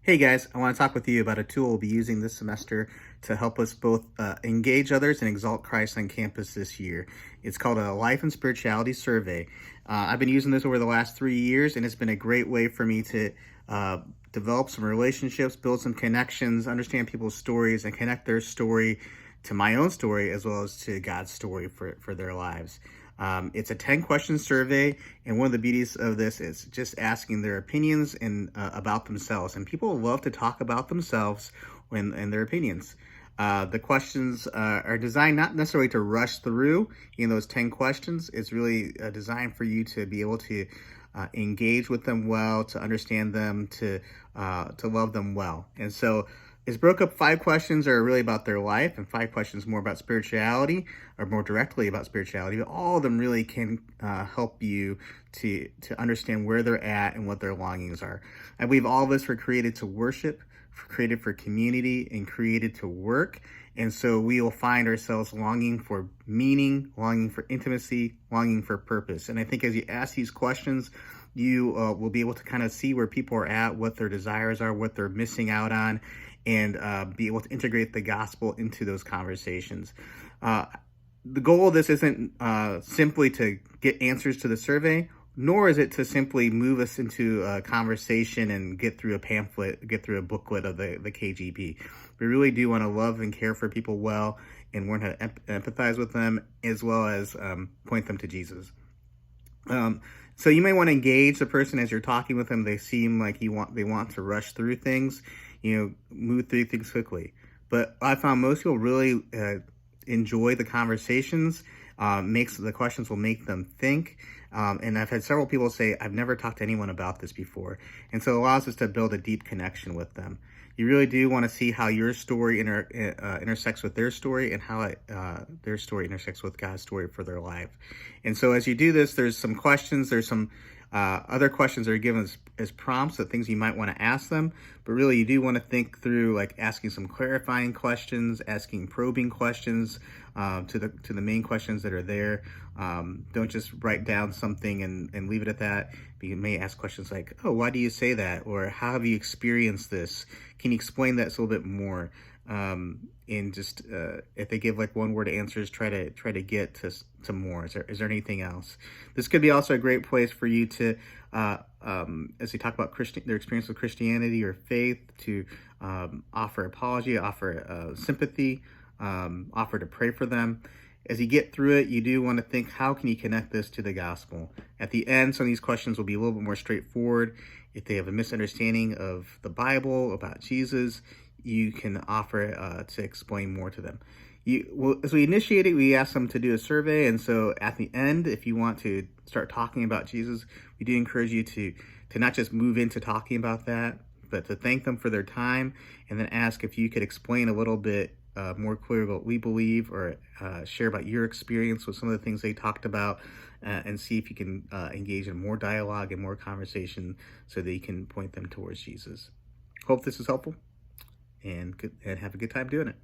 Hey guys, I want to talk with you about a tool we'll be using this semester to help us both engage others and exalt Christ on campus this year. It's called a Life and Spirituality Survey. I've been using this over the last 3 years, and it's been a great way for me to develop some relationships, build some connections, understand people's stories, and connect their story to my own story as well as to God's story for their lives. It's a 10 question survey, and one of the beauties of this is just asking their opinions and about themselves. And people love to talk about themselves and their opinions. The questions are designed not necessarily to rush through those 10 questions. It's really designed for you to be able to engage with them well, to understand them, to love them well. And so it's broke up. 5 questions are really about their life, and 5 questions more about spirituality, or more directly about spirituality. But all of them really can help you to understand where they're at and what their longings are. I believe all of us were created to worship, created for community, and created to work. And so we will find ourselves longing for meaning, longing for intimacy, longing for purpose. And I think as you ask these questions, you will be able to kind of see where people are at, what their desires are, what they're missing out on, and be able to integrate the gospel into those conversations. The goal of this isn't simply to get answers to the survey, nor is it to simply move us into a conversation and get through a pamphlet, get through a booklet of the KGB. We really do want to love and care for people well and learn how to empathize with them, as well as point them to Jesus. So you may want to engage the person as you're talking with them. They seem like they want to rush through things, move through things quickly. But I found most people really enjoy the conversations. The questions will make them think. And I've had several people say, I've never talked to anyone about this before. And so it allows us to build a deep connection with them. You really do want to see how your story intersects with their story, and how their story intersects with God's story for their life. And so as you do this, there's some questions, there's some other questions that are given as prompts, of things you might want to ask them. But really, you do want to think through, like asking some clarifying questions, asking probing questions to the main questions that are there. Don't just write down something and leave it at that. You may ask questions like, "Oh, why do you say that?" Or "How have you experienced this? Can you explain that a little bit more?" And just if they give like one word answers, try to get to more. Is there anything else? This could be also a great place for you to as they talk about their experience with Christianity or faith, to offer apology, offer sympathy, offer to pray for them. As you get through it, you do want to think, how can you connect this to the gospel? At the end, some of these questions will be a little bit more straightforward. If they have a misunderstanding of the Bible, about Jesus, you can offer to explain more to them. As we initiate it, we ask them to do a survey. And so at the end, if you want to start talking about Jesus, we do encourage you to not just move into talking about that, but to thank them for their time, and then ask if you could explain a little bit more clearly what we believe, or share about your experience with some of the things they talked about, and see if you can engage in more dialogue and more conversation so that you can point them towards Jesus. Hope this is helpful, and have a good time doing it.